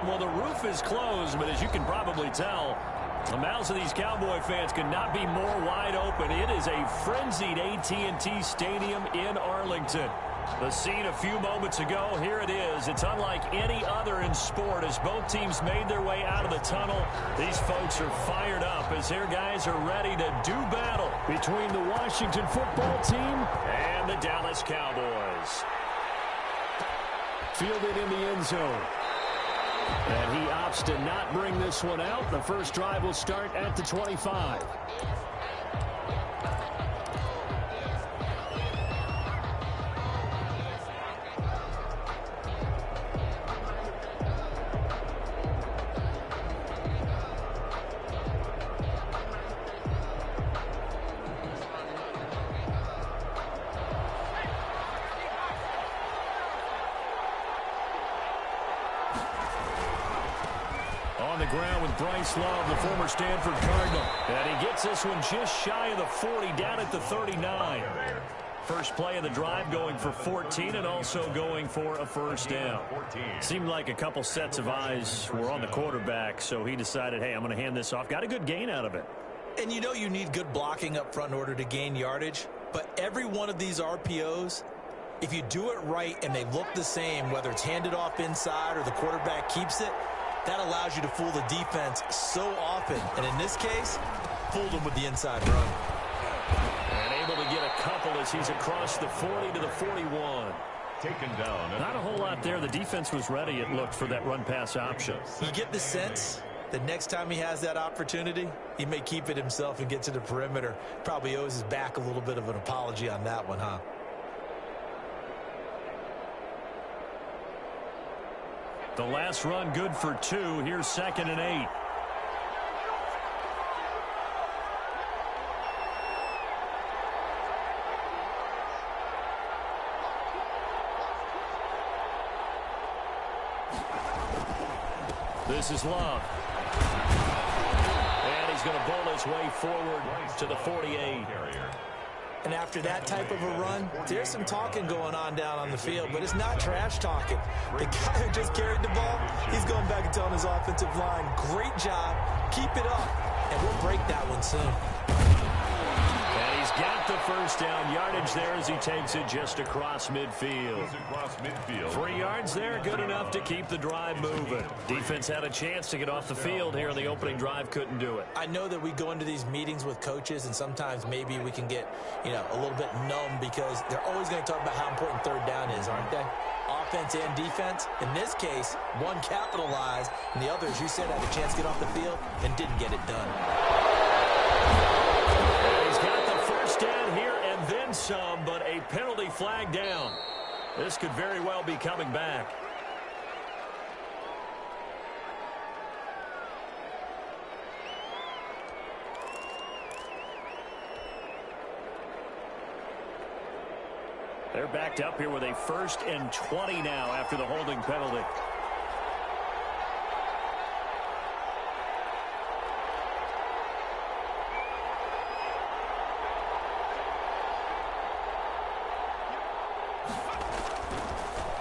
Well, the roof is closed, but as you can probably tell, the mouths of these Cowboy fans could not be more wide open. It is a frenzied AT&T Stadium in Arlington. The scene a few moments ago, here it is. It's unlike any other in sport as both teams made their way out of the tunnel. These folks are fired up as their guys are ready to do battle between the Washington football team and the Dallas Cowboys. Fielded in the end zone. And he opts to not bring this one out. The first drive will start at the 25. On the ground with Bryce Love, the former Stanford Cardinal. And he gets this one just shy of the 40, down at the 39. First play of the drive going for 14 and also going for a first down. Seemed like a couple sets of eyes were on the quarterback, so he decided, hey, I'm going to hand this off. Got a good gain out of it. And you know you need good blocking up front in order to gain yardage, but every one of these RPOs, if you do it right and they look the same, whether it's handed off inside or the quarterback keeps it, that allows you to fool the defense so often. And in this case, fooled him with the inside run. And able to get a couple as he's across the 40 to the 41. Taken down. Not a whole lot there. The defense was ready, it looked, for that run-pass option. You get the sense that next time he has that opportunity, he may keep it himself and get to the perimeter. Probably owes his back a little bit of an apology on that one, huh? The last run good for 2. Here's 2nd and 8. This is Love. And he's going to bowl his way forward to the 48. And after that type of a run, there's some talking going on down on the field, but it's not trash talking. The guy who just carried the ball, he's going back and telling his offensive line, great job, keep it up, and we'll break that one soon. And he's got the first down yardage there as he takes it just across midfield. 3 yards there, good enough to keep the drive moving. Defense had a chance to get off the field here in the opening drive, couldn't do it. I know that we go into these meetings with coaches, and sometimes maybe we can get, a little bit numb because they're always going to talk about how important third down is, aren't they? Offense and defense. In this case, one capitalized, and the other, as you said, had a chance to get off the field and didn't get it done. He's got the first down here and then some, but a penalty flag down. This could very well be coming back. They're backed up here with a 1st and 20 now after the holding penalty.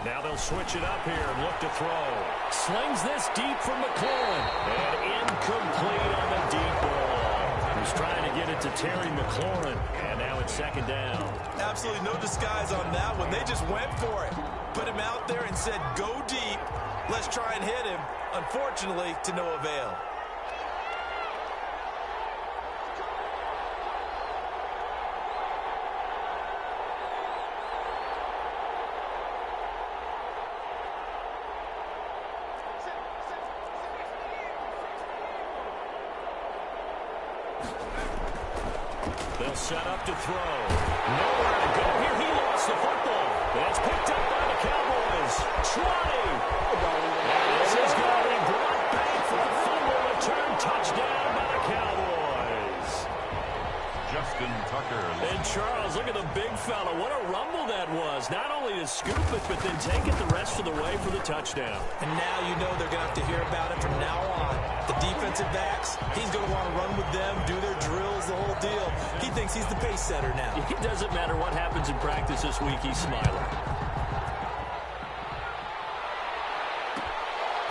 Now they'll switch it up here and look to throw. Slings this deep from McLaurin. And incomplete on the deep ball. He's trying to get it to Terry McLaurin. And now it's 2nd down. Absolutely no disguise on that one. They just went for it. Put him out there and said, go deep. Let's try and hit him. Unfortunately, to no avail. They'll set up to throw. Nowhere to go here. He lost the football. It's picked up by the Cowboys. 20. And this is going to be brought back for a fumble return touchdown by the Cowboys. Justin Tucker. And Charles, look at the big fella. What a rumble that was. Not only to scoop it, but then take it the rest of the way for the touchdown. And now you know they're going to have to hear about it from now on. The defensive backs, he's going to want to run with them, do their drills, the whole deal. He thinks he's the pace setter now. It doesn't matter what happens in practice this week, he's smiling.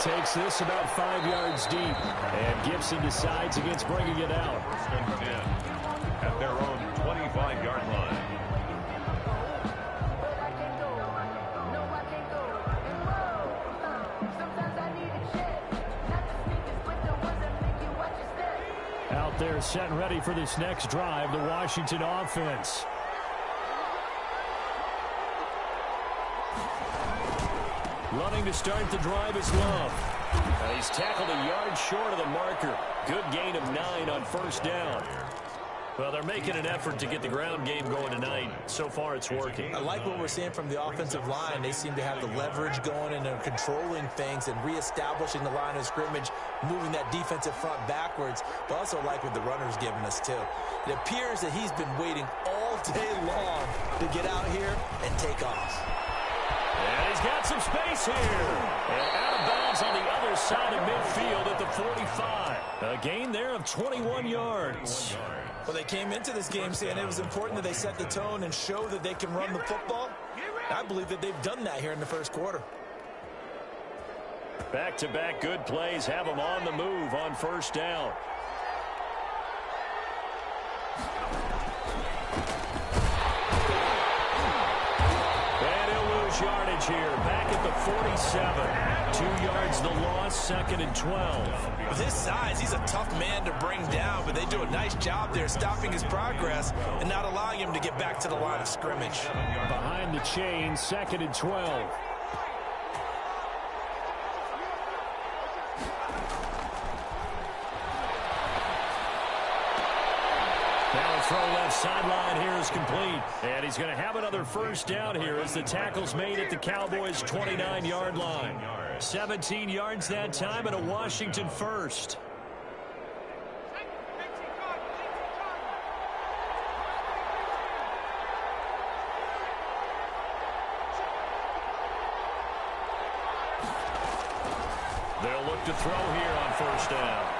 Takes this about 5 yards deep. And Gibson decides against bringing it out. First and 10 at their own 25-yard line. Out there set and ready for this next drive, the Washington offense. Running to start the drive is Love. He's tackled a yard short of the marker. Good gain of 9 on first down. Well, they're making an effort to get the ground game going tonight. So far, it's working. I like what we're seeing from the offensive line. They seem to have the leverage going and they're controlling things and reestablishing the line of scrimmage, moving that defensive front backwards. But also like what the runner's giving us, too. It appears that he's been waiting all day long to get out here and take off. And he's got some space here. And out of bounds on the other side of midfield at the 45. A gain there of 21 yards. Well, they came into this game saying it was important that they set the tone and show that they can run the football. I believe that they've done that here in the first quarter. Back-to-back good plays have them on the move on first down. Yardage here, back at the 47. 2 yards the loss, second and 12. With his size, he's a tough man to bring down, but they do a nice job there stopping his progress and not allowing him to get back to the line of scrimmage. Behind the chain, second and 12. Throw left sideline here is complete. And he's going to have another first down here as the tackle's made at the Cowboys' 29-yard line. 17 yards that time and a Washington first. They'll look to throw here on first down.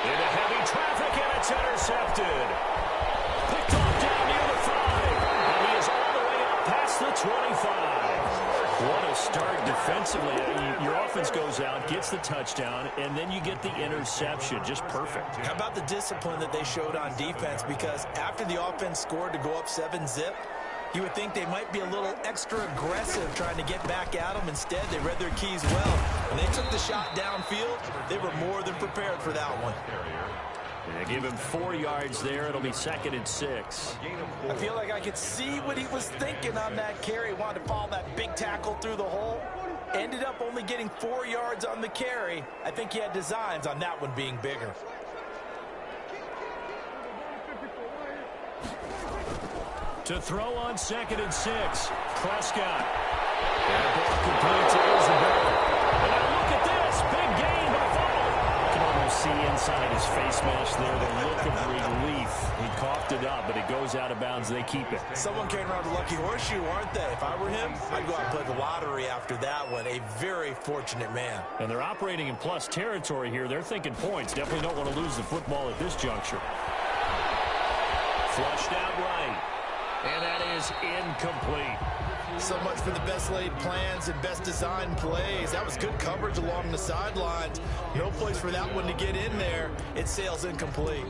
Into heavy traffic, and it's intercepted. Picked off down near the 5. And he is all the way up past the 25. What a start defensively. Your offense goes out, gets the touchdown, and then you get the interception. Just perfect. How about the discipline that they showed on defense? Because after the offense scored to go up 7-zip, you would think they might be a little extra aggressive trying to get back at them. Instead, they read their keys well. When they took the shot downfield, they were more than prepared for that one. They give him 4 yards there. It'll be second and 6. I feel like I could see what he was thinking on that carry. Wanted to follow that big tackle through the hole. Ended up only getting 4 yards on the carry. I think he had designs on that one being bigger. To throw on second and 6. Prescott. And ball complete to Isabella. And now look at this. Big gain, but a fumble. You can almost see inside his face mask there the look of relief. He coughed it up, but it goes out of bounds. They keep it. Someone came around a lucky horseshoe, aren't they? If I were him, I'd go out and play the lottery after that one. A very fortunate man. And they're operating in plus territory here. They're thinking points. Definitely don't want to lose the football at this juncture. Flushed out right. And that is incomplete. So much for the best laid plans and best designed plays. That was good coverage along the sidelines. No place for that one to get in there. It sails incomplete.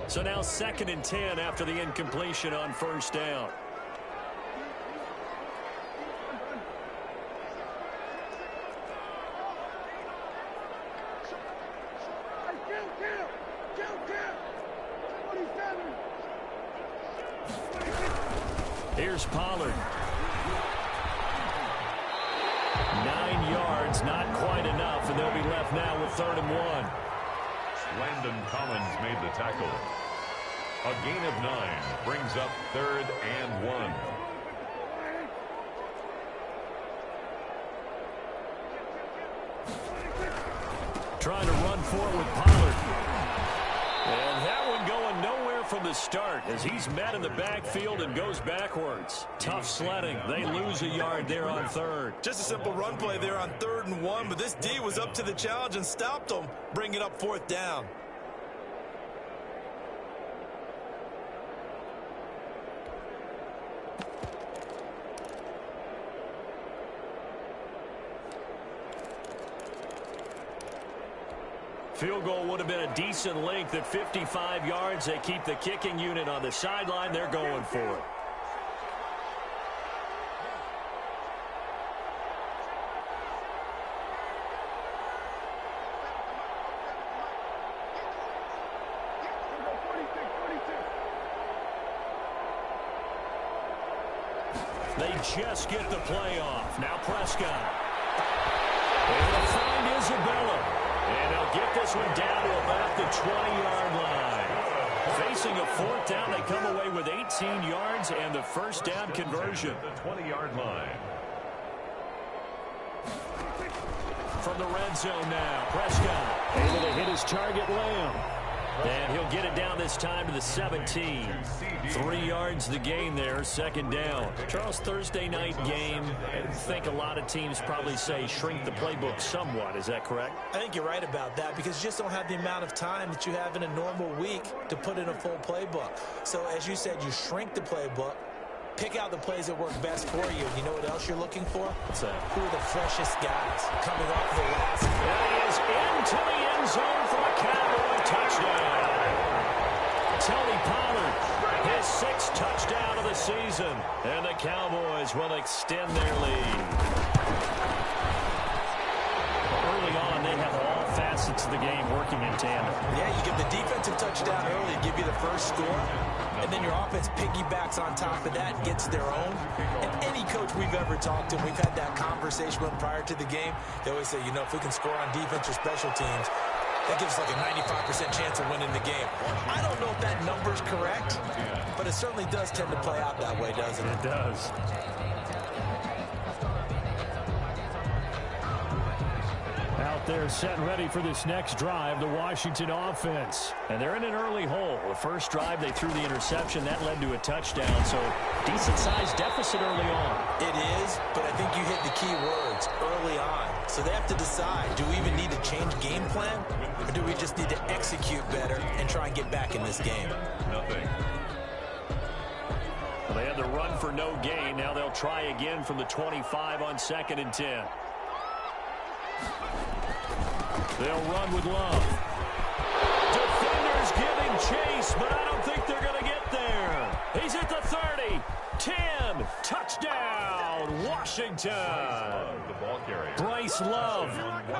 So now second and 10 after the incompletion on first down. Here's Pollard. 9 yards, not quite enough, and they'll be left now with 3rd and 1. Landon Collins made the tackle. A gain of 9 brings up 3rd and 1. Trying to run forward with Pollard. And that one going nowhere from the start as he's met in the backfield and goes backwards. Tough sledding. They lose a yard there on third. Just a simple run play there on 3rd and 1, but this D was up to the challenge and stopped them, bringing up 4th down. Field goal would have been a decent length at 55 yards. They keep the kicking unit on the sideline. They're going for it. They just get the play off. Now Prescott. Able to find Isabella. And they'll get this one down to about the 20-yard line. Facing a 4th down, they come away with 18 yards and the first down conversion. The 20-yard line. From the red zone now, Prescott able to hit his target, Lamb. And he'll get it down this time to the 17. 3 yards the gain there, 2nd down. Charles, Thursday night game, I think a lot of teams probably say shrink the playbook somewhat. Is that correct? I think you're right about that because you just don't have the amount of time that you have in a normal week to put in a full playbook. So as you said, you shrink the playbook, pick out the plays that work best for you. You know what else you're looking for? What's that? Who are the freshest guys coming off the last? There he is into the end zone for a Cowboy touchdown. Tony Pollard, his 6th touchdown of the season. And the Cowboys will extend their lead. Early on, they have all facets of the game working in tandem. Yeah, you give the defensive touchdown early, give you the first score, and then your offense piggybacks on top of that and gets their own. And any coach we've ever talked to, we've had that conversation with prior to the game, they always say, you know, if we can score on defense or special teams, that gives like a 95% chance of winning the game. I don't know if that number's correct, but it certainly does tend to play out that way, doesn't it? It does. Out there set and ready for this next drive, the Washington offense. And they're in an early hole. The first drive, they threw the interception. That led to a touchdown, so decent-sized deficit early on. It is, but I think you hit the key words, early on. So they have to decide, do we even need to change game plan, or do we just need to execute better and try and get back in this game? Nothing. Well, they had the run for no gain. Now they'll try again from the 25 on 2nd and 10. They'll run with Love. Defenders giving chase, but I don't think they're going to get there. He's at the 30, 10, touchdown, Washington. The ball carrier. Bryce Love,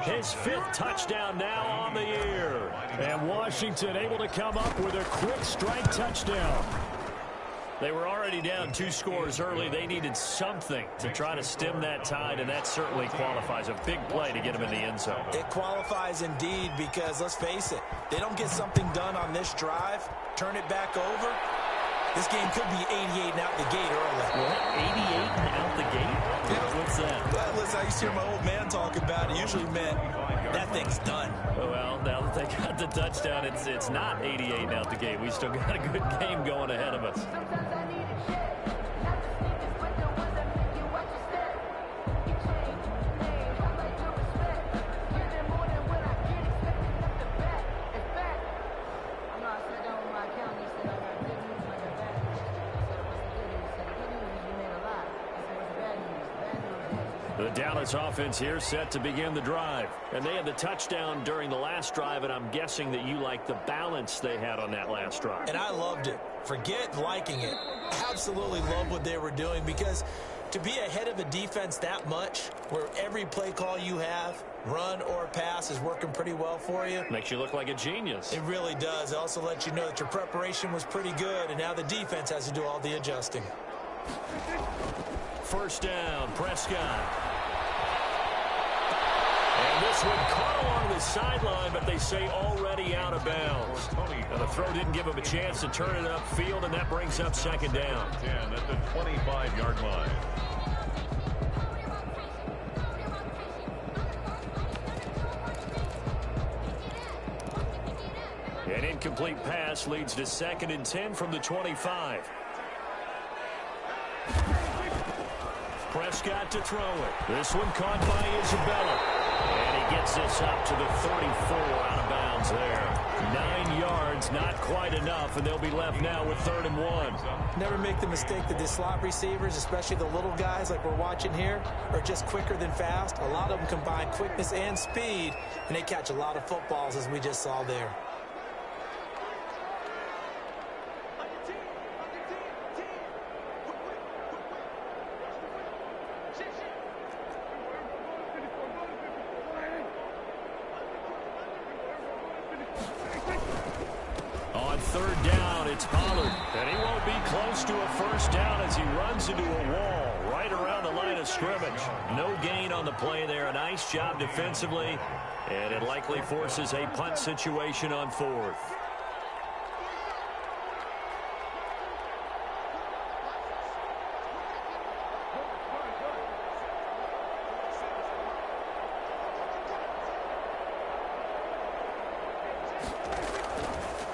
his 5th touchdown now on the year. And Washington able to come up with a quick strike touchdown. They were already down 2 scores early. They needed something to try to stem that tide, and that certainly qualifies. A big play to get them in the end zone. It qualifies indeed because, let's face it, they don't get something done on this drive, turn it back over, this game could be 88 and out the gate early. What? 88 and out the gate? Yeah. What's that? Well, listen, I used to hear my old man talk about it. It usually meant that thing's done. Well, now that they got the touchdown, it's not 88 and out the gate. We still got a good game going ahead of us. The Dallas offense here set to begin the drive. And they had the touchdown during the last drive, and I'm guessing that you like the balance they had on that last drive. And I loved it. Forget liking it. Absolutely love what they were doing because to be ahead of a defense that much, where every play call you have, run or pass, is working pretty well for you. Makes you look like a genius. It really does. It also lets you know that your preparation was pretty good, and now the defense has to do all the adjusting. First down, Prescott. And this one caught along the sideline, but they say already out of bounds. Now the throw didn't give him a chance to turn it upfield, and that brings up 2nd down. 10 at the 25-yard line. An incomplete pass leads to 2nd and 10 from the 25. Prescott to throw it. This one caught by Isabella. And he gets this up to the 34, out of bounds there. 9 yards, not quite enough, and they'll be left now with 3rd and 1. Never make the mistake that the slot receivers, especially the little guys like we're watching here, are just quicker than fast. A lot of them combine quickness and speed, and they catch a lot of footballs, as we just saw there. On 3rd down, it's Pollard. And he won't be close to a 1st down as he runs into a wall right around the line of scrimmage. No gain on the play there. A nice job defensively. And it likely forces a punt situation on 4th.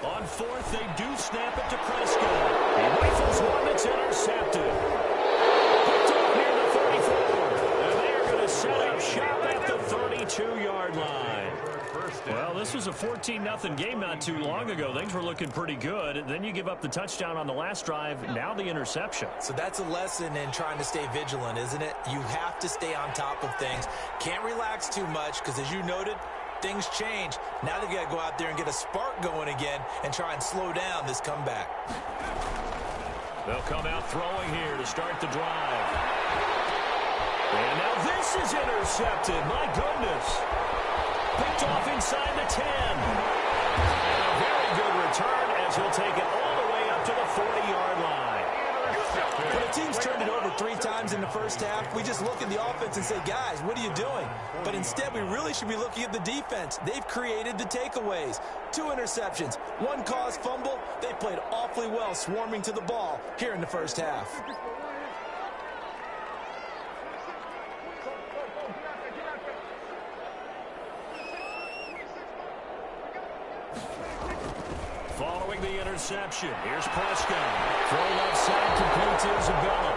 On 4th, they do snap it to Prescott. He rifles one that's intercepted. Picked up near the 34. And they are going to set up shop at the 32-yard line. Well, this was a 14-0 game not too long ago. Things were looking pretty good. Then you give up the touchdown on the last drive. Now the interception. So that's a lesson in trying to stay vigilant, isn't it? You have to stay on top of things. Can't relax too much because, as you noted, things change. Now they've got to go out there and get a spark going again and try and slow down this comeback. They'll come out throwing here to start the drive. And now this is intercepted. My goodness. Picked off inside the 10. And a very good return as he'll take it all the way up to the 40-yard line. When a team's turned it over 3 times in the first half, we just look at the offense and say, guys, what are you doing? But instead, we really should be looking at the defense. They've created the takeaways. 2 interceptions, 1 caused fumble. They played awfully well swarming to the ball here in the first half. Following the interception, here's Prescott. Throw left side, complete to Isabella.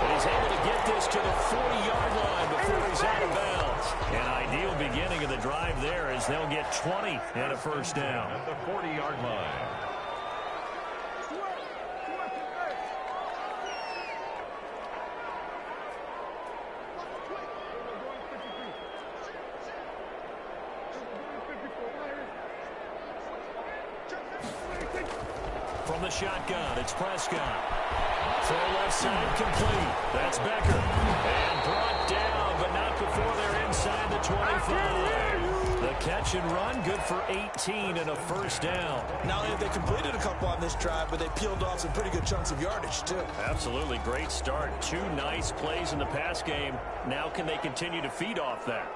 And he's able to get this to the 40-yard line before he's out of bounds. An ideal beginning of the drive there as they'll get 20 and a 1st down. At the 40-yard line. From the shotgun, it's Prescott. Throw left side complete. That's Becker. And brought down, but not before they're inside the 25. The catch and run, good for 18 and a 1st down. Not only have they completed a couple on this drive, but they peeled off some pretty good chunks of yardage, too. Absolutely great start. 2 nice plays in the pass game. Now can they continue to feed off that?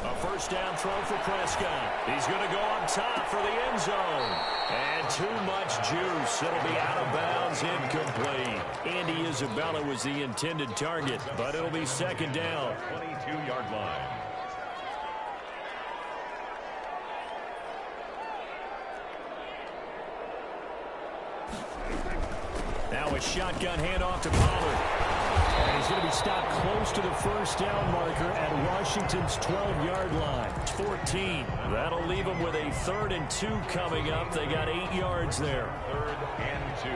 A 1st down throw for Prescott. He's going to go up top for the end zone. And too much juice. It'll be out of bounds, incomplete. Andy Isabella was the intended target, but it'll be 2nd down. 22-yard line. Now a shotgun handoff to Pollard. And he's going to be stopped close to the 1st down marker at Washington's 12-yard line. 14. That'll leave them with a 3rd and 2 coming up. They got 8 yards there. 3rd and 2.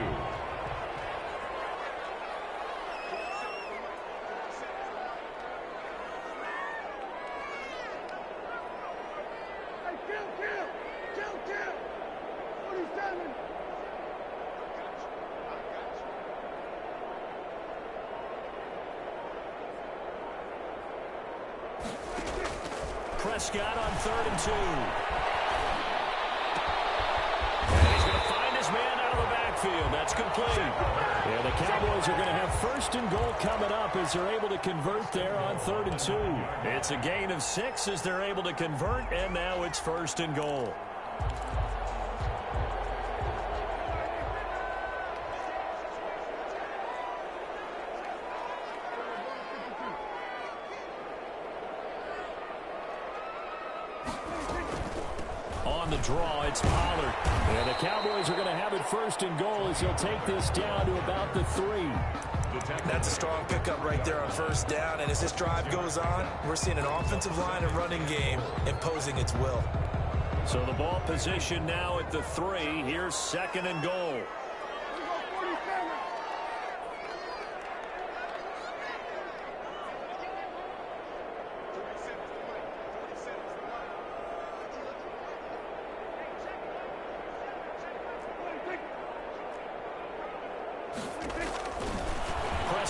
Prescott on 3rd and 2. And he's going to find his man out of the backfield. That's complete. And the Cowboys are going to have first and goal coming up as they're able to convert there on 3rd and 2. It's a gain of 6 as they're able to convert, and now it's first and goal. On the draw, it's Pollard. And the Cowboys are going to have it first and goal as he'll take this down to about the 3. That's a strong pickup right there on first down. And as this drive goes on, we're seeing an offensive line and running game imposing its will. So the ball position now at the 3. Here's 2nd and goal.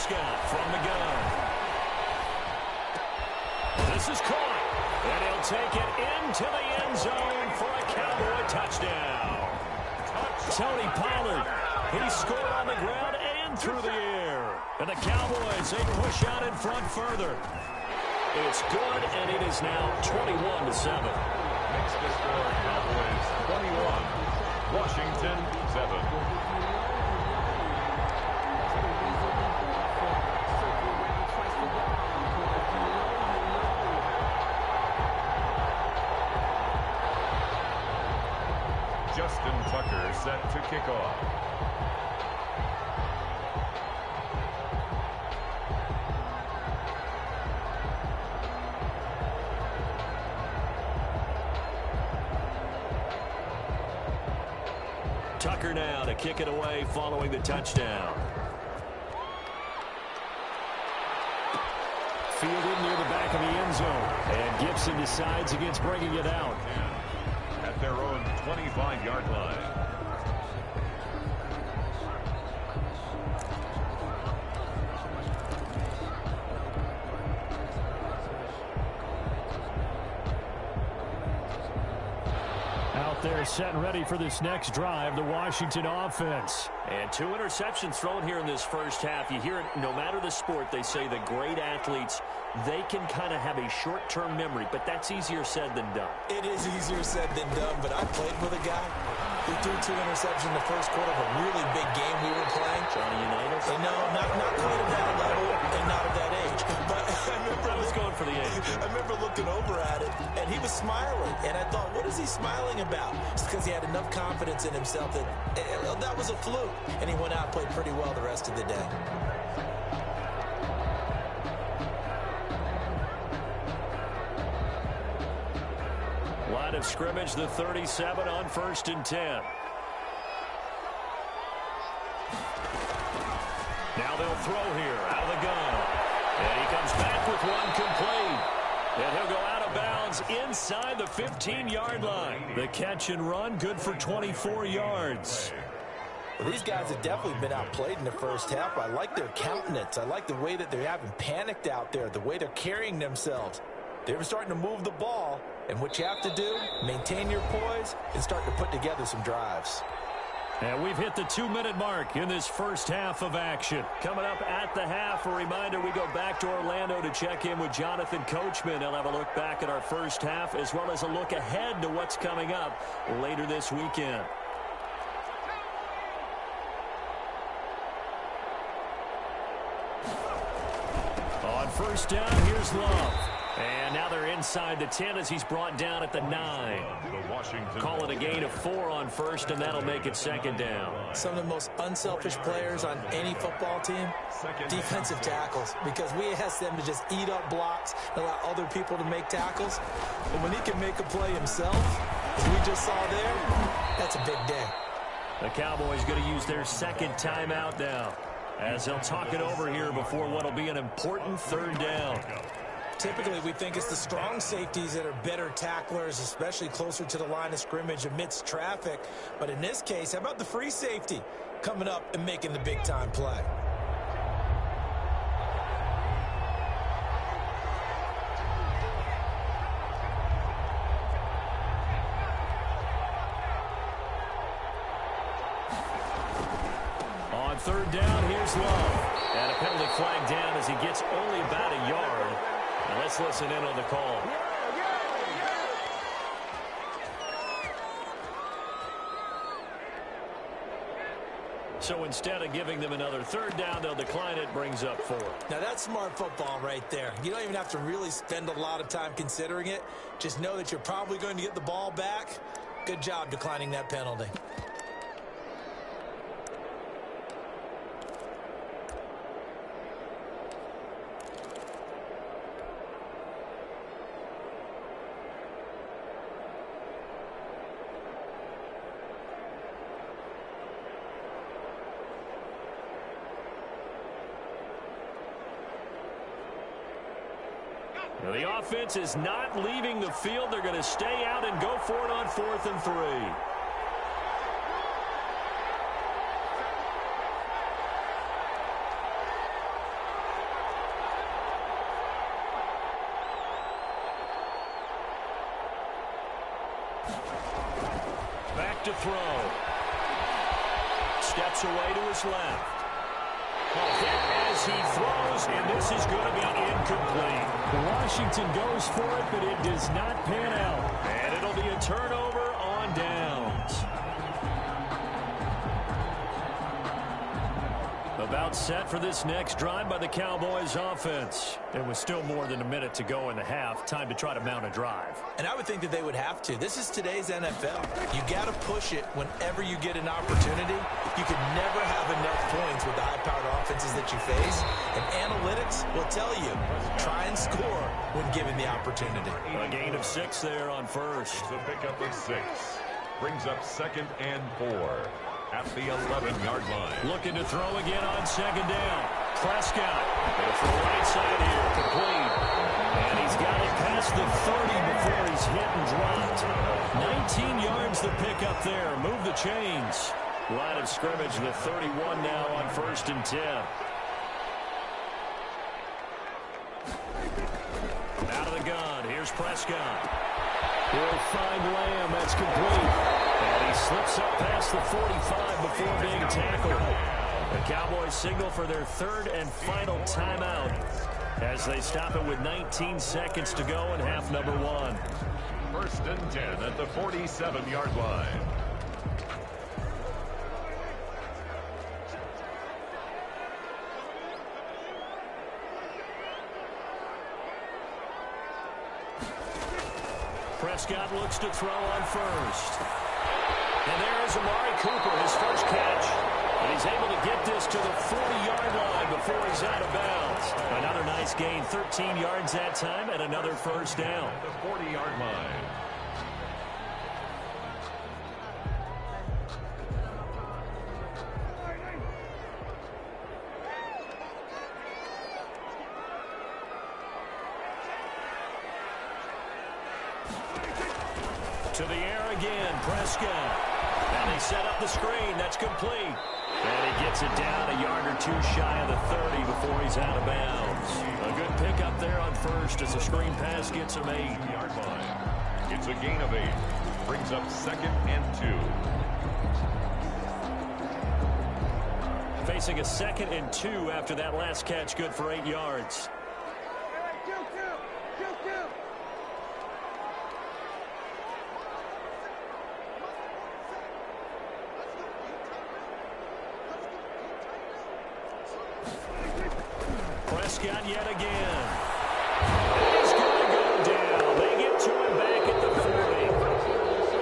From the gun. This is caught. And he'll take it into the end zone for a Cowboy touchdown. Tony Pollard. He scored on the ground and through the air. And the Cowboys, they push out in front further. It's good, and it is now 21-7. Makes the score Cowboys 21, Washington 7. Justin Tucker set to kick off. Tucker now to kick it away following the touchdown. Fielded near the back of the end zone. And Gibson decides against bringing it out. At their own 25-yard line. Out there set and ready for this next drive, the Washington offense. And 2 interceptions thrown here in this first half. You hear it, no matter the sport, they say the great athletes, they can kind of have a short-term memory, but that's easier said than done. It is easier said than done, but I played with a guy who threw 2 interceptions in the first quarter of a really big game we were playing. Johnny Unitas? And no, not quite at that level and not at that age. But I was going for the age. I remember looking over at it, and he was smiling. And I thought, what is he smiling about? It's because he had enough confidence in himself that that was a fluke. And he went out and played pretty well the rest of the day. Line of scrimmage, the 37 on 1st and 10. Now they'll throw here out of the gun. And he comes back with one complete. And he'll go out of bounds inside the 15-yard line. The catch and run, good for 24 yards. Well, these guys have definitely been outplayed in the first half. I like their countenance. I like the way that they haven't panicked out there, the way they're carrying themselves. They were starting to move the ball, and what you have to do, maintain your poise and start to put together some drives. And we've hit the 2-minute mark in this first half of action. Coming up at the half, a reminder, we go back to Orlando to check in with Jonathan Coachman. He'll have a look back at our first half as well as a look ahead to what's coming up later this weekend. On first down, here's Love. And now they're inside the 10 as he's brought down at the 9. Call it a gain of 4 on first, and that'll make it 2nd down. Some of the most unselfish players on any football team, defensive tackles, because we ask them to just eat up blocks and allow other people to make tackles. But when he can make a play himself, as we just saw there, that's a big day. The Cowboys going to use their 2nd timeout now as they'll talk it over here before what will be an important 3rd down. Typically, we think it's the strong safeties that are better tacklers, especially closer to the line of scrimmage amidst traffic. But in this case, how about the free safety coming up and making the big-time play? third down. Here's Love. And a penalty flag down as he gets only about a yard. Now let's listen in on the call. So instead of giving them another third down, they'll decline it, brings up 4. Now that's smart football right there. You don't even have to really spend a lot of time considering it. Just know that you're probably going to get the ball back. Good job declining that penalty. The offense is not leaving the field. They're going to stay out and go for it on 4th and 3. Back to throw. Steps away to his left. Hit as he throws, and this is going to be incomplete. Washington goes for it, but it does not pan out. And it'll be a turnover on downs. About set for this next drive by the Cowboys offense. There was still more than a minute to go in the half. Time to try to mount a drive. And I would think that they would have to. This is today's NFL. You got to push it whenever you get an opportunity. You can never have enough points with the high-powered offenses that you face. And analytics will tell you, try and score when given the opportunity. A gain of 6 there on first. It's a pickup of 6. Brings up 2nd and 4 at the 11-yard line. Looking to throw again on 2nd down. Prescott. Going for the right side here. Complete. And he's got it past the 30 before he's hit and dropped. 19 yards the pickup there. Move the chains. Line of scrimmage, the 31 now on 1st and 10. Out of the gun. Here's Prescott. He'll find Lamb. That's complete. And he slips up past the 45 before being tackled. The Cowboys signal for their 3rd and final timeout as they stop it with 19 seconds to go in half number 1. 1st and 10 at the 47-yard line. Prescott looks to throw on first. And there is Amari Cooper, his first catch. And he's able to get this to the 40-yard line before he's out of bounds. Another nice gain, 13 yards that time, and another first down. The 40-yard line. To the air again, Prescott. And they set up the screen. That's complete. And he gets it down a yard or 2 shy of the 30 before he's out of bounds. A good pickup there on first as the screen pass gets him 8-yard line. It's a gain of 8. Brings up 2nd and 2. Facing a 2nd and 2 after that last catch, good for 8 yards. Prescott yet again. He's going to go down. They get to him back at the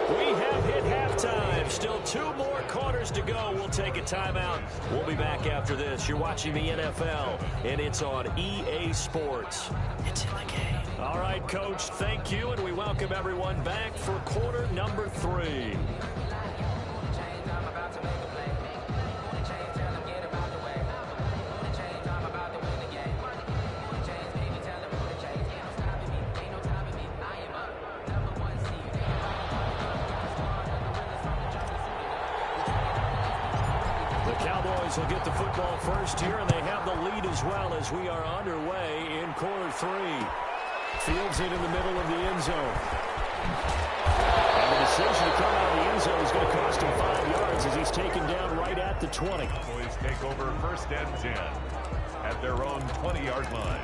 40. We have hit halftime. Still 2 more quarters to go. We'll take a timeout. We'll be back after this. You're watching the NFL, and it's on EA Sports. It's in the game. All right, Coach, thank you, and we welcome everyone back for quarter number 3. Will get the football first here, and they have the lead as well as we are underway in quarter 3. Fields it in the middle of the end zone. And the decision to come out of the end zone is going to cost him 5 yards as he's taken down right at the 20. Cowboys take over first and 10 at their own 20-yard line.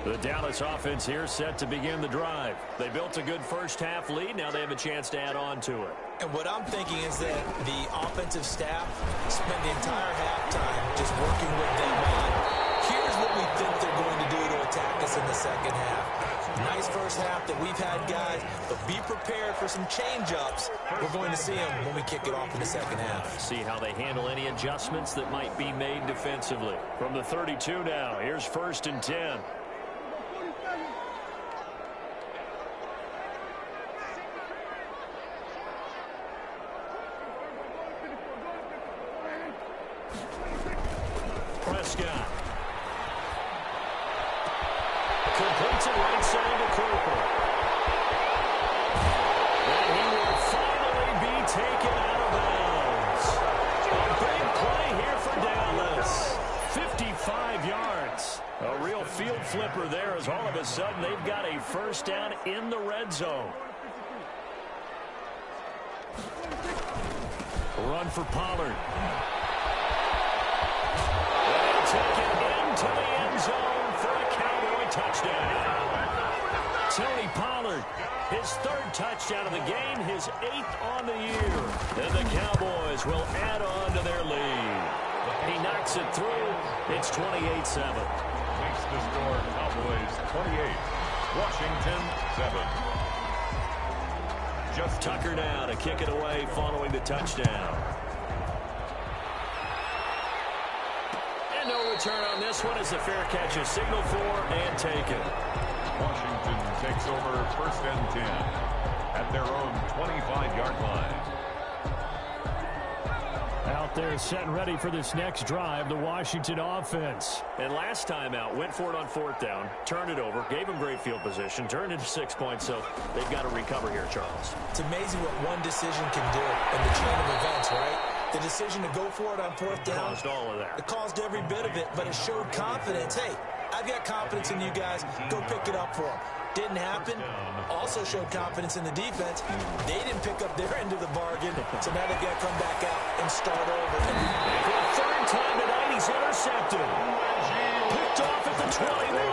The Dallas offense here set to begin the drive. They built a good first-half lead. Now they have a chance to add on to it. And what I'm thinking is that the offensive staff spent the entire halftime just working with them on, here's what we think they're going to do to attack us in the second half. Nice first half that we've had, guys, but be prepared for some change-ups. We're going to see them when we kick it off in the second half. See how they handle any adjustments that might be made defensively. From the 32 now, here's first and 10. Prescott. Completes it right side to Cooper. And he will finally be taken out of bounds. A big play here for Dallas. 55 yards. A real field flipper there as all of a sudden they've got a first down in the red zone. Run for Pollard. Take it into the end zone for a Cowboy touchdown. Tony Pollard, his third touchdown of the game, his 8th on the year. And the Cowboys will add on to their lead. He knocks it through. It's 28-7. Makes the score Cowboys 28, Washington 7. Just Tucker now to kick it away following the touchdown. No return on this one as the fair catch is signaled for and taken. Washington takes over first and 10 at their own 25-yard line. Out there set and ready for this next drive, the Washington offense. And last time out, went for it on 4th down, turned it over, gave them great field position, turned into 6 points, so they've got to recover here, Charles. It's amazing what one decision can do in the chain of events, right? The decision to go for it on 4th down. Caused all of that. It caused every bit of it, but it showed confidence. Hey, I've got confidence in you guys. Go pick it up for them. Didn't happen. Also showed confidence in the defense. They didn't pick up their end of the bargain, so now they've got to come back out and start over. And for the 3rd time tonight, he's intercepted. Picked off at the 21.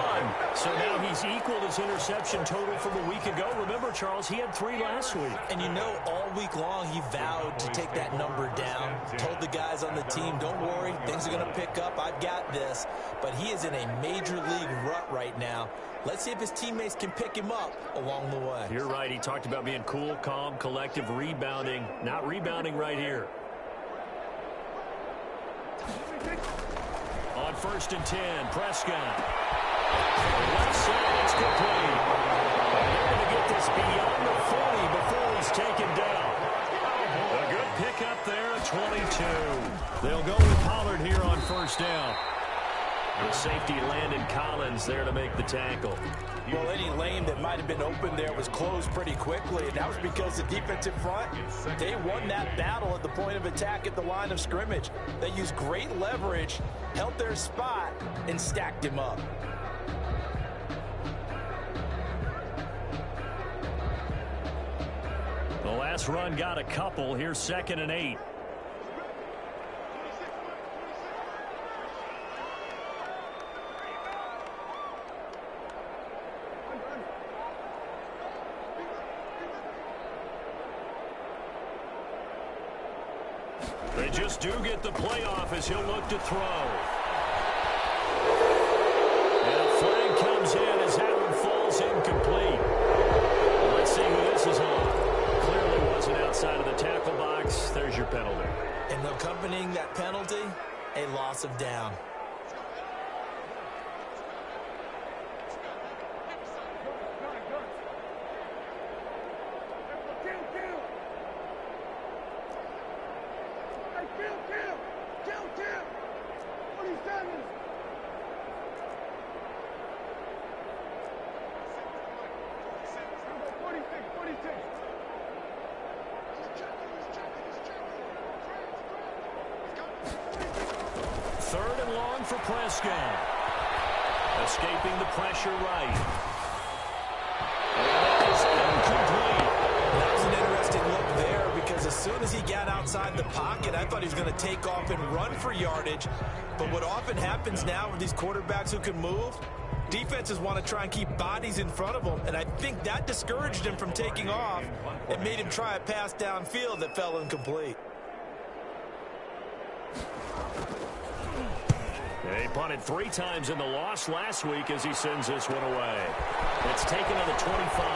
So now he's equaled his interception total from a week ago. Remember, Charles, he had 3 last week. And you know, all week long, he vowed to take that number down. Told the guys on the team, don't worry, things are going to pick up. I've got this. But he is in a major league rut right now. Let's see if his teammates can pick him up along the way. You're right. He talked about being cool, calm, collective, rebounding. Not rebounding right here. On first and 10, Prescott. Left side, it's complete. They're going to get this beyond the 40 before he's taken down. A good pickup there at 22. They'll go with Pollard here on first down. The safety Landon Collins there to make the tackle. Well, any lane that might have been open there was closed pretty quickly, and that was because the defensive front, they won that battle at the point of attack at the line of scrimmage. They used great leverage, held their spot, and stacked him up. The last run got a couple. Here's 2nd and 8. They just do get the playoff as he'll look to throw. And a flag comes in as that one falls incomplete. Well, let's see who this is on. Clearly wasn't outside of the tackle box. There's your penalty. And accompanying that penalty, a loss of down. Third and long for Prescott. Escaping the pressure right. And that is incomplete. That was an interesting look there. thought he was going to take off and run for yardage. But what often happens now with these quarterbacks who can move, defenses want to try and keep bodies in front of them, and I think that discouraged him from taking off. It made him try a pass downfield that fell incomplete. He punted 3 times in the loss last week as he sends this one away. It's taken on the 25.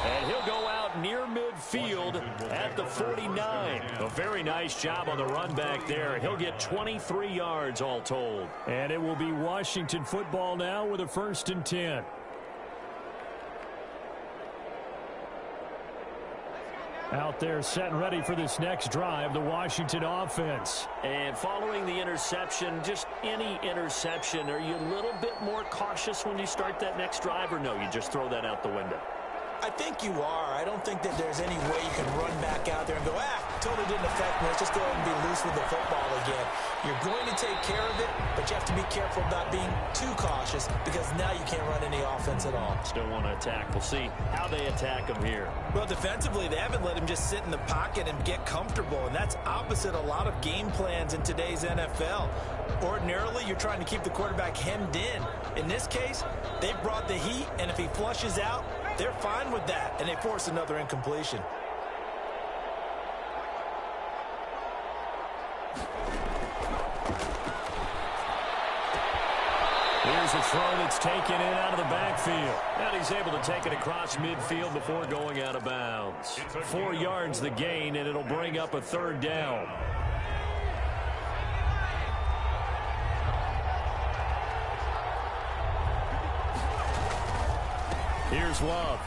And he'll go out near midfield at the 49. A very nice job on the run back there. He'll get 23 yards all told. And it will be Washington football now with a 1st and 10. Out there set and ready for this next drive, the Washington offense. And following the interception, just any interception, are you a little bit more cautious when you start that next drive, or no, you just throw that out the window? I think you are. I don't think that there's any way you can run back out there and go, totally didn't affect me. Let's just go ahead and be loose with the football again. You're going to take care of it, but you have to be careful about being too cautious because now you can't run any offense at all. Still want to attack. We'll see how they attack him here. Well, defensively, they haven't let him just sit in the pocket and get comfortable, and that's opposite a lot of game plans in today's NFL. Ordinarily, you're trying to keep the quarterback hemmed in. In this case, they brought the heat, and if he flushes out, they're fine with that, and they force another incompletion. Here's a throw that's taken in out of the backfield. And he's able to take it across midfield before going out of bounds. 4 yards the gain, and it'll bring up a 3rd down. Here's Love.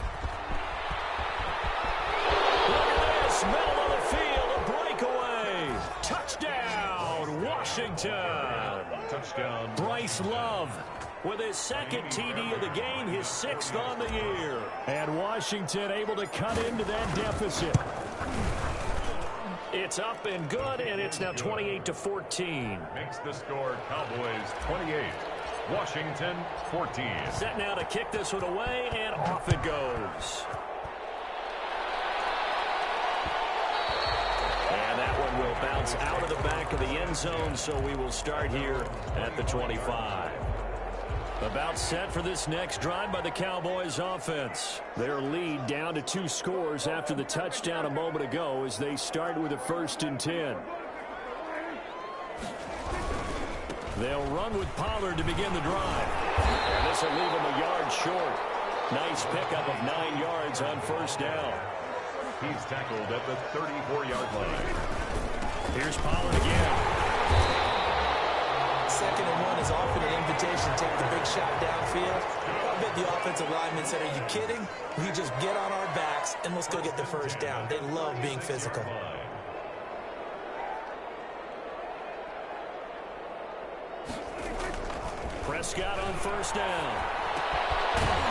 Look at this, middle of the field, a breakaway. Touchdown, Washington. Touchdown. Bryce Love with his 2nd TD of the game, his 6th on the year. And Washington able to cut into that deficit. It's up and good, and it's now 28-14. Makes the score Cowboys 28. Washington 14. Set now to kick this one away, and off it goes. And that one will bounce out of the back of the end zone, so we will start here at the 25. About set for this next drive by the Cowboys offense. Their lead down to 2 scores after the touchdown a moment ago as they start with a 1st and 10. They'll run with Pollard to begin the drive. And this will leave him a yard short. Nice pickup of 9 yards on 1st down. He's tackled at the 34-yard line. Here's Pollard again. 2nd and 1 is often an invitation to take the big shot downfield. I bet the offensive linemen said, are you kidding? We just get on our backs and let's go get the 1st down. They love being physical. Prescott on 1st down.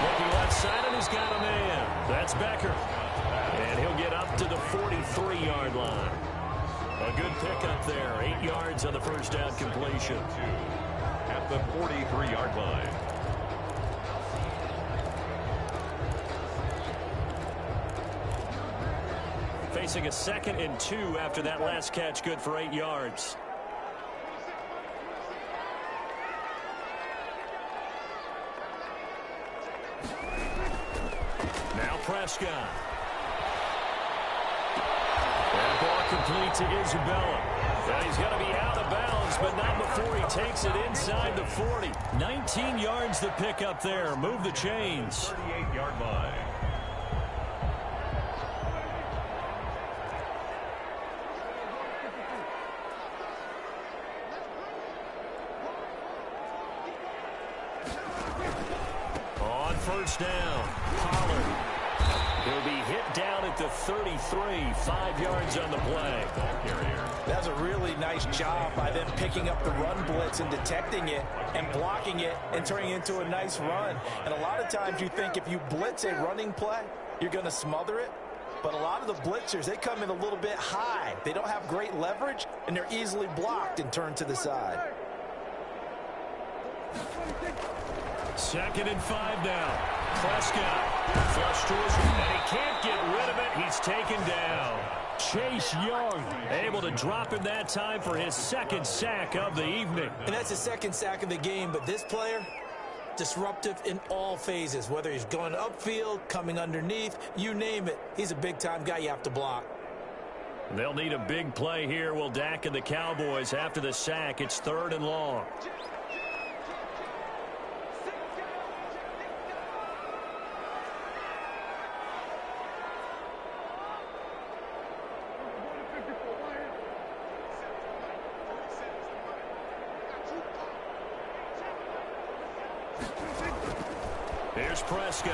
Looking left side, and he's got a man. That's Becker. And he'll get up to the 43-yard line. A good pickup there. 8 yards on the 1st down completion. At the 43-yard line. Facing a 2nd and 2 after that last catch, good for 8 yards. Now Prescott. That ball complete to Isabella. And he's going to be out of bounds, but not before he takes it inside the 40. 19 yards the pickup there. Move the chains. 38-yard line. On 1st down, Pollard. He'll be hit down at the 33, 5 yards on the play. That's a really nice job by them picking up the run blitz and detecting it and blocking it and turning it into a nice run. And a lot of times you think if you blitz a running play, you're going to smother it. But a lot of the blitzers, they come in a little bit high. They don't have great leverage, and they're easily blocked and turned to the side. 2nd and 5 now. Prescott flush to his right, and he can't get rid of it. He's taken down. Chase Young able to drop him that time for his second sack of the evening. And that's his second sack of the game, but this player, disruptive in all phases, whether he's going upfield, coming underneath, you name it. He's a big-time guy you have to block. They'll need a big play here, will Dak and the Cowboys after the sack. It's 3rd and long. Here's Prescott.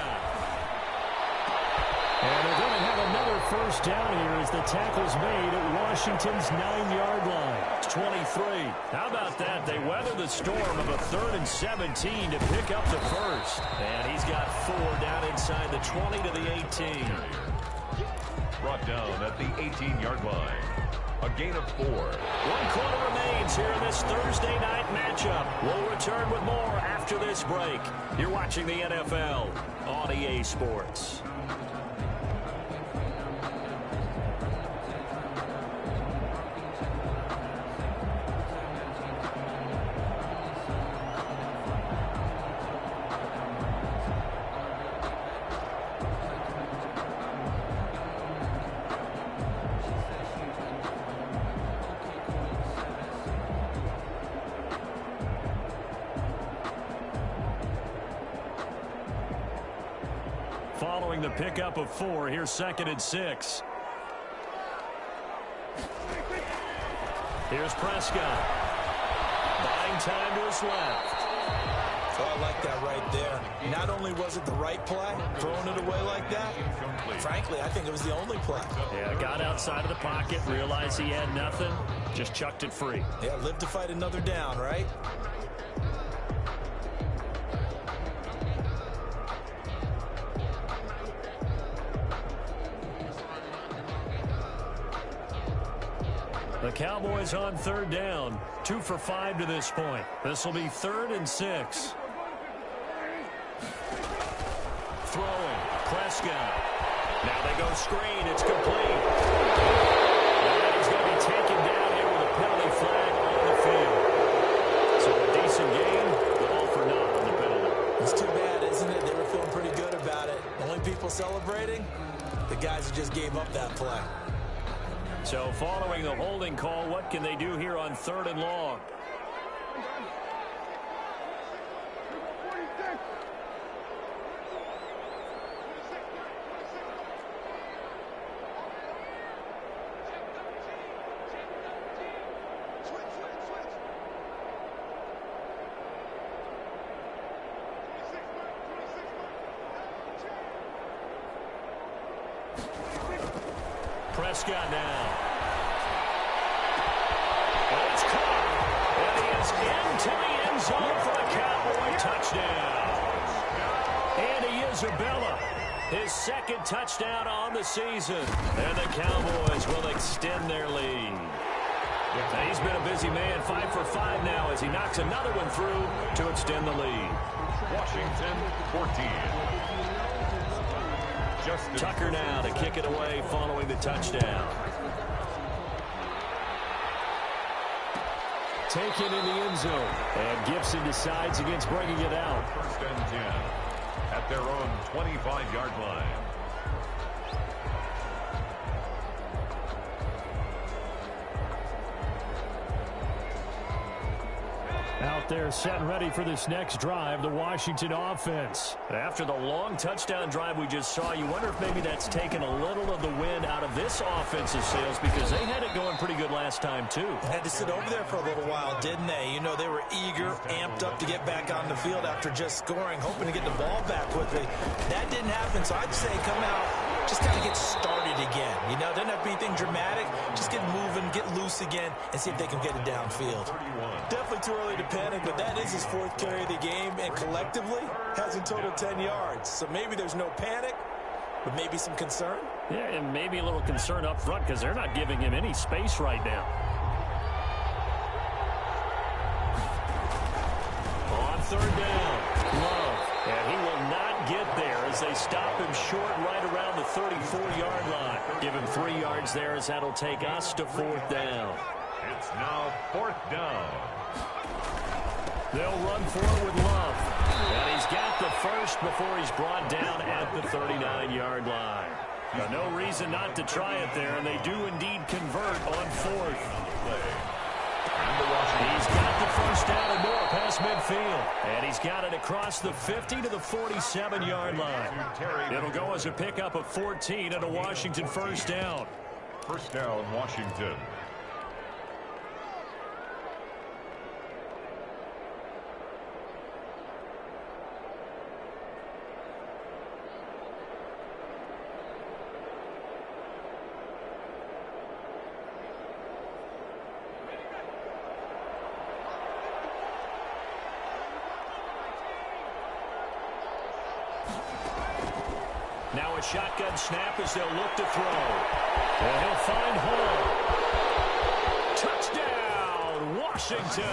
And they're going to have another first down here as the tackle's made at Washington's 9-yard line. It's 23. How about that? They weather the storm of a 3rd and 17 to pick up the first. And he's got 4 down inside the 20 to the 18. Brought down at the 18-yard line. A gain of 4. 1 quarter remains here in this Thursday night matchup. We'll return with more after this break. You're watching the NFL on EA Sports. Following the pickup of 4, here's 2nd and 6. Here's Prescott. Buying time to his left. Oh, I like that right there. Not only was it the right play, throwing it away like that, frankly, I think it was the only play. Yeah, got outside of the pocket, realized he had nothing, just chucked it free. Yeah, live to fight another down, right? The Cowboys on 3rd down. 2 for 5 to this point. This will be 3rd and 6. Throwing. Prescott. Now they go screen. It's complete. And he's going to be taken down here with a penalty flag on the field. So a decent game, but all for naught on the penalty. It's too bad, isn't it? They were feeling pretty good about it. Only people celebrating, the guys who just gave up that play. So following the holding call, what can they do here on 3rd and long? Prescott now. And it's caught. And he is into the end zone for the Cowboy touchdown. Andy Isabella, his 2nd touchdown on the season. And the Cowboys will extend their lead. And he's been a busy man, 5 for 5 now as he knocks another one through to extend the lead. Washington 14. Tucker now to kick it away following the touchdown. Taken in the end zone. And Gibson decides against bringing it out. 1st and 10 at their own 25-yard line. Out there set and ready for this next drive, the Washington offense. After the long touchdown drive we just saw, you wonder if maybe that's taken a little of the wind out of this offensive sails because they had it going pretty good last time too. Had to sit over there for a little while, didn't they? You know, they were eager, amped up to get back on the field after just scoring, hoping to get the ball back quickly. That didn't happen, so I'd say come out, just kind of get started again. You know, doesn't have to be anything dramatic. Just get moving, get loose again, and see if they can get it downfield. Definitely too early to panic, but that is his 4th carry of the game, and collectively has in total 10 yards. So maybe there's no panic, but maybe some concern. Yeah, and maybe a little concern up front because they're not giving him any space right now. On 3rd down, Love, and he will not get there. as they stop him short right around the 34-yard line. Give him 3 yards there as that'll take us to 4th down. It's now 4th down. They'll run for it with Love. And he's got the first before he's brought down at the 39-yard line. No reason not to try it there, and they do indeed convert on 4th. He's got the first down and more past midfield. And he's got it across the 50 to the 47-yard line. It'll go as a pickup of 14 and a Washington first down. First down, Washington. Now a shotgun snap as they'll look to throw. And he'll find Hall. Touchdown, Washington.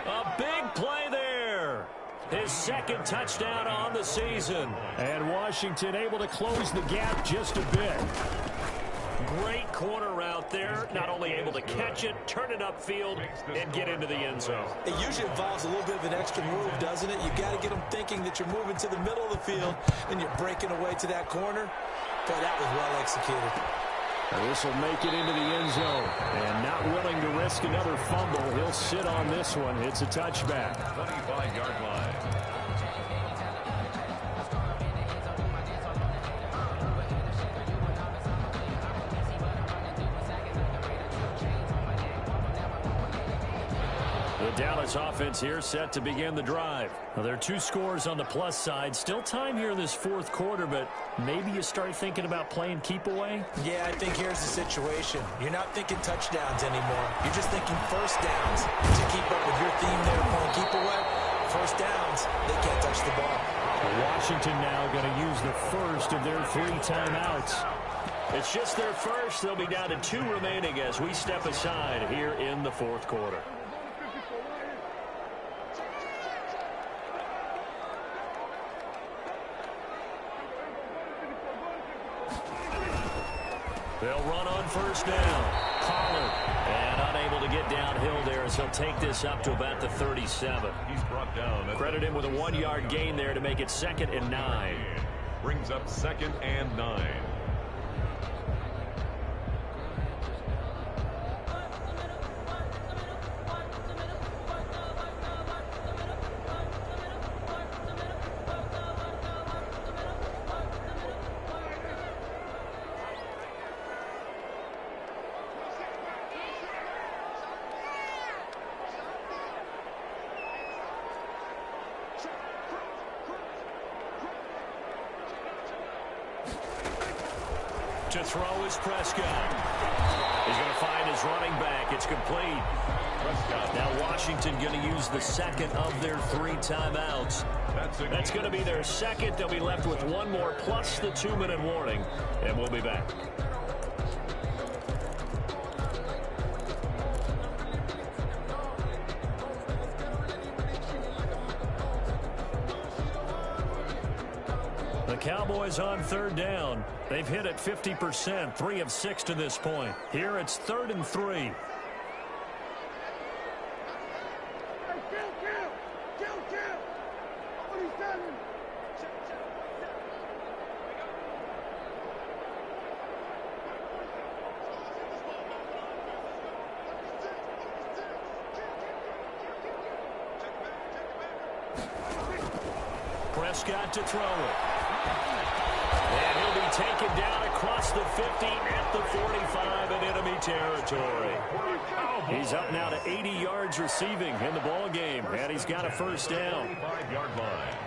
A big play there. His second touchdown on the season. And Washington able to close the gap just a bit. Great corner route there. Not only able to catch it, turn it upfield, and get into the end zone. It usually involves a little bit of an extra move, doesn't it? You got to get them thinking that you're moving to the middle of the field and you're breaking away to that corner. Boy, that was well executed. This will make it into the end zone. And not willing to risk another fumble, he'll sit on this one. It's a touchback. 25-yard line. The Dallas offense here set to begin the drive. Now, there are 2 scores on the plus side. Still time here in this 4th quarter, but maybe you start thinking about playing keep away? Yeah, I think here's the situation. You're not thinking touchdowns anymore. You're just thinking first downs. To keep up with your theme there, playing keep away, first downs, they can't touch the ball. Washington now going to use the first of their 3 timeouts. It's just their first. They'll be down to 2 remaining as we step aside here in the 4th quarter. They'll run on first down. Pollard, and unable to get downhill there as he'll take this up to about the 37. He's brought down. Credit him with a 1-yard gain there to make it 2nd and 9. Brings up 2nd and 9. To throw is Prescott. He's going to find his running back. It's complete. Prescott. Now Washington going to use the 2nd of their 3 timeouts. That's going to be their 2nd. They'll be left with 1 more plus the 2-minute warning. And we'll be back. The Cowboys on 3rd down. They've hit it 50%, 3 of 6 to this point. Here it's 3rd and 3. Prescott to throw it. And he'll be taken down across the 50 at the 45 in enemy territory. He's up now to 80 yards receiving in the ball game, and he's got a first down. 5-yard line.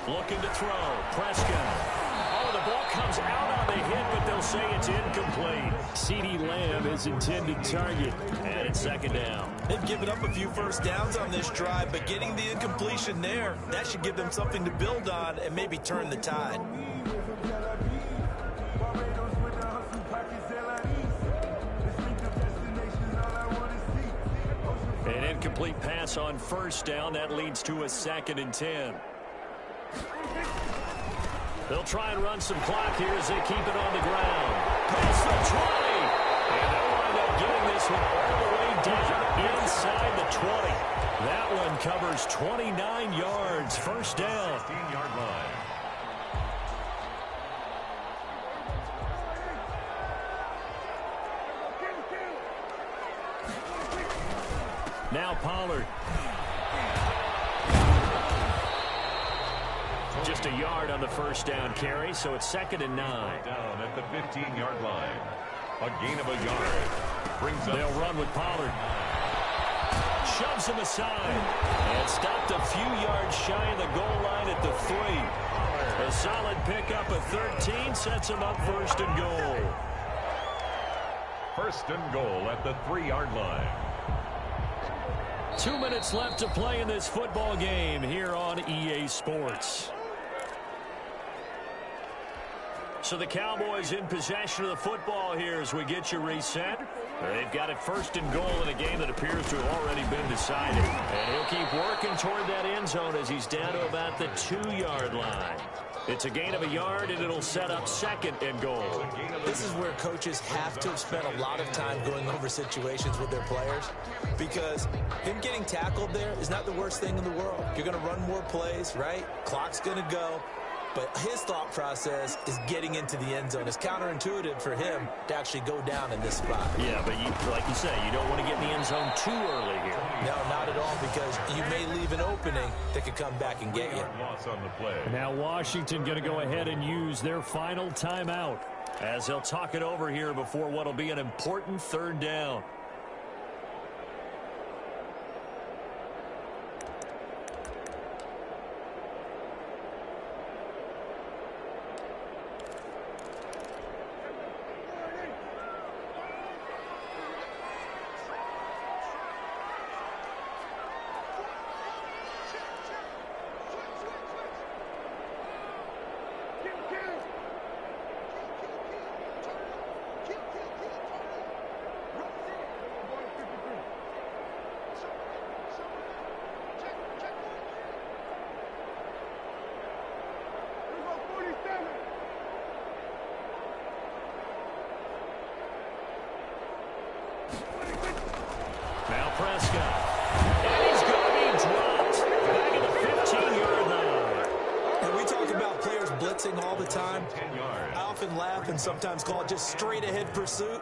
Looking to throw. Prescott. Oh, the ball comes out on the hit, but they'll say it's incomplete. CeeDee Lamb is intended target. And it's 2nd down. They've given up a few first downs on this drive, but getting the incompletion there, that should give them something to build on and maybe turn the tide. An incomplete pass on first down. That leads to a 2nd and 10. They'll try and run some clock here as they keep it on the ground. Past the 20. And they'll wind up getting this one all the way down inside the 20. That one covers 29 yards. First down. 15-yard line. Now Pollard. Just a yard on the first down carry, so it's 2nd and 9. Down at the 15-yard line. A gain of a yard. Brings up. They'll run with Pollard. Shoves him aside. And stopped a few yards shy of the goal line at the 3. A solid pickup of 13 sets him up 1st and goal. 1st and goal at the 3-yard line. 2 minutes left to play in this football game here on EA Sports. So the Cowboys in possession of the football here as we get you reset. They've got it 1st and goal in a game that appears to have already been decided. And he'll keep working toward that end zone as he's down to about the 2-yard line. It's a gain of a yard, and it'll set up 2nd and goal. This is where coaches have to have spent a lot of time going over situations with their players, because him getting tackled there is not the worst thing in the world. You're going to run more plays, right? Clock's going to go. But his thought process is getting into the end zone. It's counterintuitive for him to actually go down in this spot. Yeah, but like you say, you don't want to get in the end zone too early here. No, not at all, because you may leave an opening that could come back and get you. Loss on the play. Now Washington going to go ahead and use their final timeout as they'll talk it over here before what will be an important 3rd down. Now Prescott. And he's going to be dropped back at the 15-yard line. And we talk about players blitzing all the time. I often laugh and sometimes call it just straight-ahead pursuit.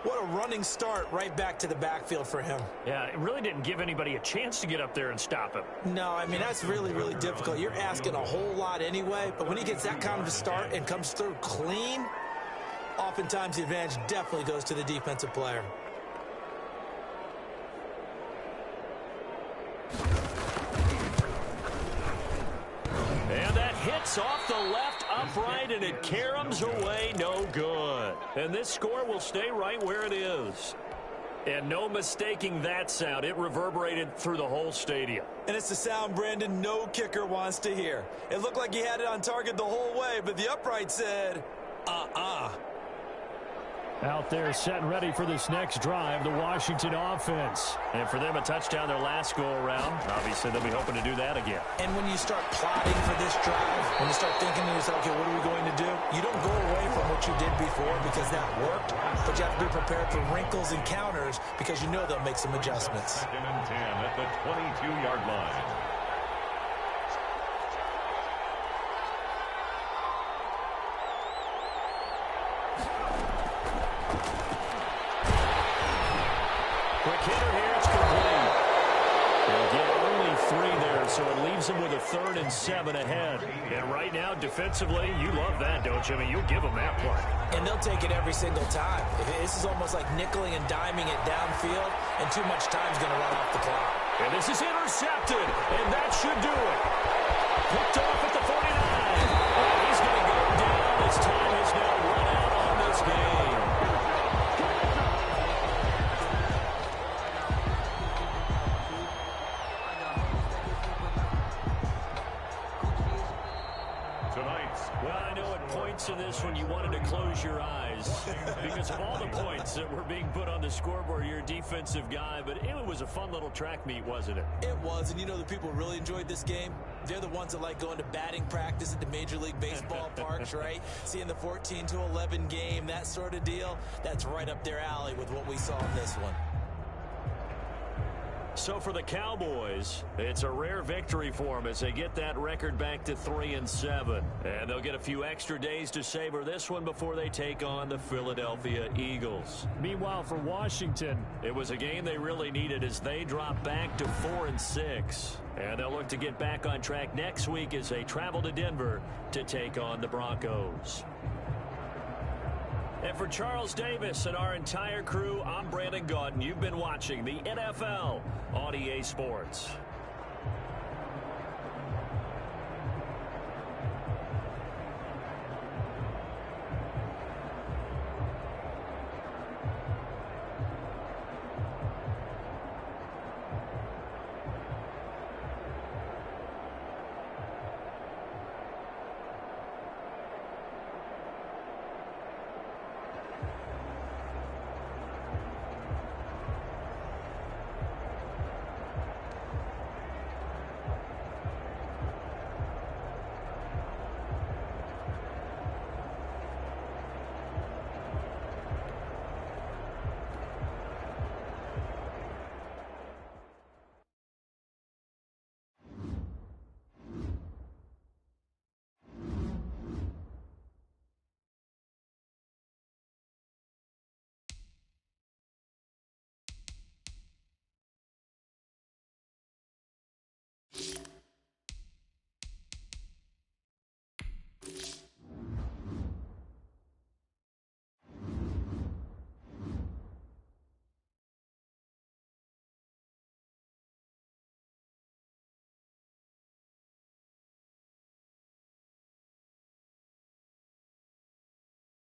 What a running start right back to the backfield for him. Yeah, it really didn't give anybody a chance to get up there and stop him. No, I mean, that's really, really difficult. You're asking a whole lot anyway, but when he gets that kind of a start and comes through clean, oftentimes the advantage definitely goes to the defensive player. And that hits off the left upright, and it caroms away, no good. And this score will stay right where it is. And no mistaking that sound. It reverberated through the whole stadium. And it's the sound, Brandon, no kicker wants to hear. It looked like he had it on target the whole way, but the upright said, out there set and ready for this next drive, the Washington offense. And for them, a touchdown their last go-around. Obviously, they'll be hoping to do that again. And when you start plotting for this drive, when you start thinking to yourself, okay, what are we going to do? You don't go away from what you did before because that worked, but you have to be prepared for wrinkles and counters because you know they'll make some adjustments. 2nd and 10 at the 22-yard line. Quick hitter here, it's complete. They'll get only 3 there, so it leaves them with a 3rd and 7 ahead. And right now, defensively, you love that, don't you? I mean, you'll give them that play. And they'll take it every single time. This is almost like nickeling and diming it downfield, and too much time's going to run off the clock. And this is intercepted, and that should do it. Picked off at the 49. And he's going to go down. His time has now run out on this game. moments in this when you wanted to close your eyes because of all the points that were being put on the scoreboard. You're a defensive guy, but it was a fun little track meet, wasn't it? It was, and you know the people who really enjoyed this game? They're the ones that like going to batting practice at the Major League Baseball parks, right? Seeing the 14-11 game, that sort of deal. That's right up their alley with what we saw in this one. So for the Cowboys, it's a rare victory for them as they get that record back to 3-7. And they'll get a few extra days to savor this one before they take on the Philadelphia Eagles. Meanwhile, for Washington, it was a game they really needed as they drop back to 4-6. And they'll look to get back on track next week as they travel to Denver to take on the Broncos. And for Charles Davis and our entire crew, I'm Brandon Gaudin. You've been watching the NFL on EA Sports.